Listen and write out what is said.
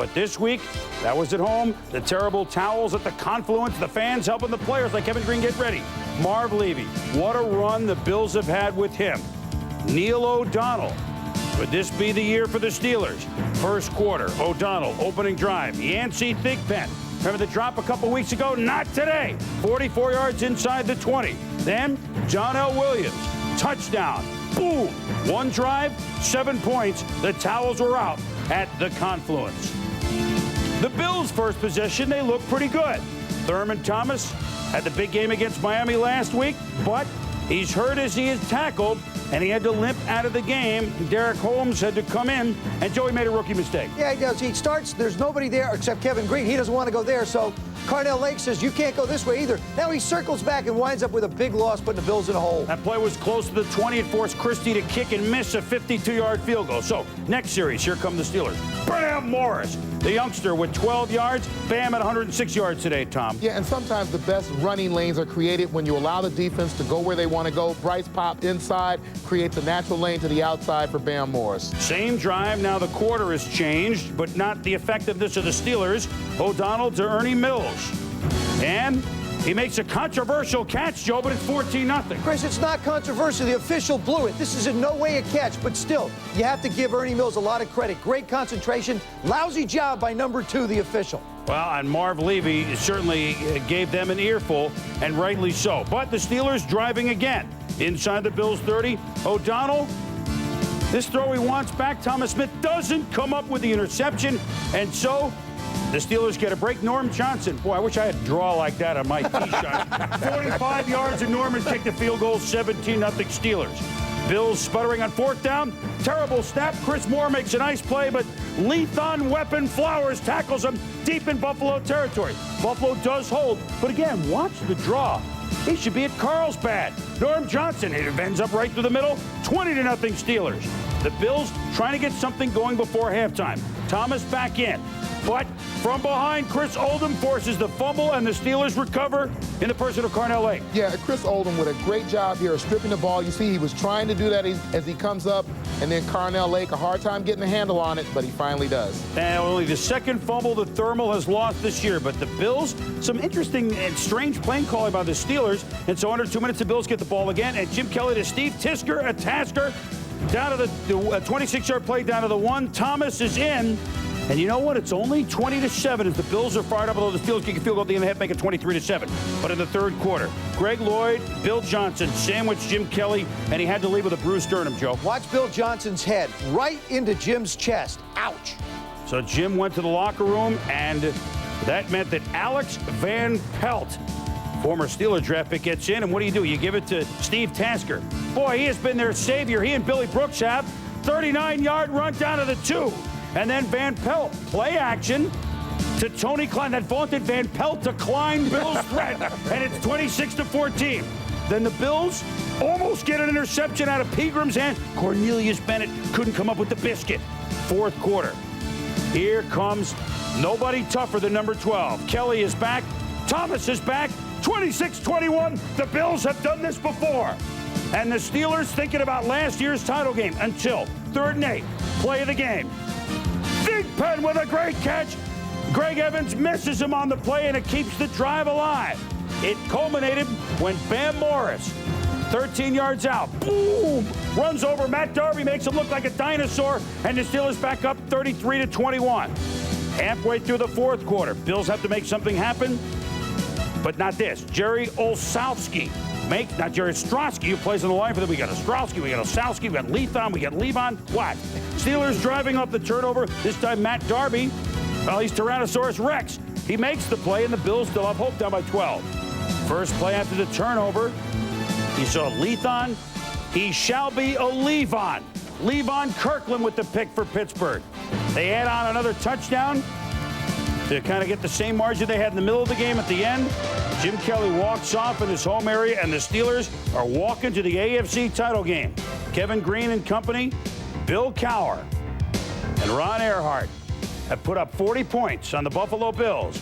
But this week, that was at home. The terrible towels at the confluence, the fans helping the players like Kevin Green get ready. Marv Levy, what a run the Bills have had with him. Neil O'Donnell. Would this be the year for the Steelers? First quarter, O'Donnell, opening drive. Yancey Thigpen. Remember the drop a couple weeks ago? Not today. 44 yards inside the 20. Then, John L. Williams. Touchdown. Boom. One drive, 7 points. The towels were out at the confluence. The Bills' first possession, they look pretty good. Thurman Thomas had the big game against Miami last week, but he's hurt as he is tackled, and he had to limp out of the game. Derek Holmes had to come in, and Joey made a rookie mistake. Yeah, he does. He starts, there's nobody there except Kevin Green. He doesn't want to go there, so Carnell Lake says, you can't go this way either. Now he circles back and winds up with a big loss, putting the Bills in a hole. That play was close to the 20. It forced Christie to kick and miss a 52-yard field goal. So, next series, here come the Steelers. Bam Morris, the youngster with 12 yards. Bam at 106 yards today, Tom. Yeah, and sometimes the best running lanes are created when you allow the defense to go where they want to go. Bryce popped inside, creates a natural lane to the outside for Bam Morris. Same drive. Now the quarter has changed, but not the effectiveness of the Steelers. O'Donnell to Ernie Mills. And he makes a controversial catch, Joe, but it's 14-0. Chris, it's not controversial. The official blew it. This is in no way a catch, but still, you have to give Ernie Mills a lot of credit. Great concentration. Lousy job by number 2, the official. Well, and Marv Levy certainly gave them an earful, and rightly so. But the Steelers driving again. Inside the Bills' 30, O'Donnell. This throw he wants back. Thomas Smith doesn't come up with the interception, and so the Steelers get a break. Norm Johnson. Boy, I wish I had a draw like that on my tee shot. 45 yards, and Norman kicked the field goal, 17-0 Steelers. Bills sputtering on fourth down. Terrible snap. Chris Moore makes a nice play, but Lethan Weapon Flowers tackles him deep in Buffalo territory. Buffalo does hold, but again, watch the draw. He should be at Carlsbad. Norm Johnson, it ends up right through the middle. 20-0 Steelers. The Bills trying to get something going before halftime. Thomas back in. But from behind, Chris Oldham forces the fumble, and the Steelers recover in the person of Carnell Lake. Yeah, Chris Oldham with a great job here of stripping the ball. You see he was trying to do that as he comes up, and then Carnell Lake, a hard time getting a handle on it, but he finally does. And only the second fumble the Thermal has lost this year. But the Bills, some interesting and strange playing calling by the Steelers. And so under 2 minutes, the Bills get the ball again. And Jim Kelly to Steve Tisker, a Tasker, down to the 26-yard play, down to the 1. Thomas is in. And you know what? It's only 20-7 as the Bills are fired up, although the Steelers kick a field goal at the end of the half, make it 23-7. But in the third quarter, Greg Lloyd, Bill Johnson sandwiched Jim Kelly, and he had to leave with a bruised sternum, Joe. Watch Bill Johnson's head right into Jim's chest. Ouch. So Jim went to the locker room, and that meant that Alex Van Pelt, former Steeler draft pick, gets in. And what do? You give it to Steve Tasker. Boy, he has been their savior. He and Billy Brooks have 39-yard run down to the 2. And then Van Pelt, play action to Tony Klein. That vaunted Van Pelt to Klein Bills threat, and it's 26-14. Then the Bills almost get an interception out of Pegram's hand. Cornelius Bennett couldn't come up with the biscuit. Fourth quarter. Here comes nobody tougher than number 12. Kelly is back. Thomas is back. 26-21. The Bills have done this before. And the Steelers thinking about last year's title game until 3rd and 8. Play of the game. Thigpen with a great catch. Greg Evans misses him on the play, and it keeps the drive alive. It culminated when Bam Morris, 13 yards out, boom, runs over Matt Darby, makes him look like a dinosaur, and the Steelers back up 33-21. Halfway through the fourth quarter, Bills have to make something happen, but not this. Jerry Olszewski. Not Jerry Ostrowski, who plays on the line for them. We got Ostrowski, we got Olszewski, we got Lethan, we got Levon. What? Steelers driving off the turnover. This time Matt Darby, well, he's Tyrannosaurus Rex. He makes the play, and the Bills still have hope, down by 12. First play after the turnover. You saw Lethan. He shall be a Levon. Levon Kirkland with the pick for Pittsburgh. They add on another touchdown to kind of get the same margin they had in the middle of the game at the end. Jim Kelly walks off in his home area, and the Steelers are walking to the AFC title game. Kevin Green and company, Bill Cowher, and Ron Earhart have put up 40 points on the Buffalo Bills.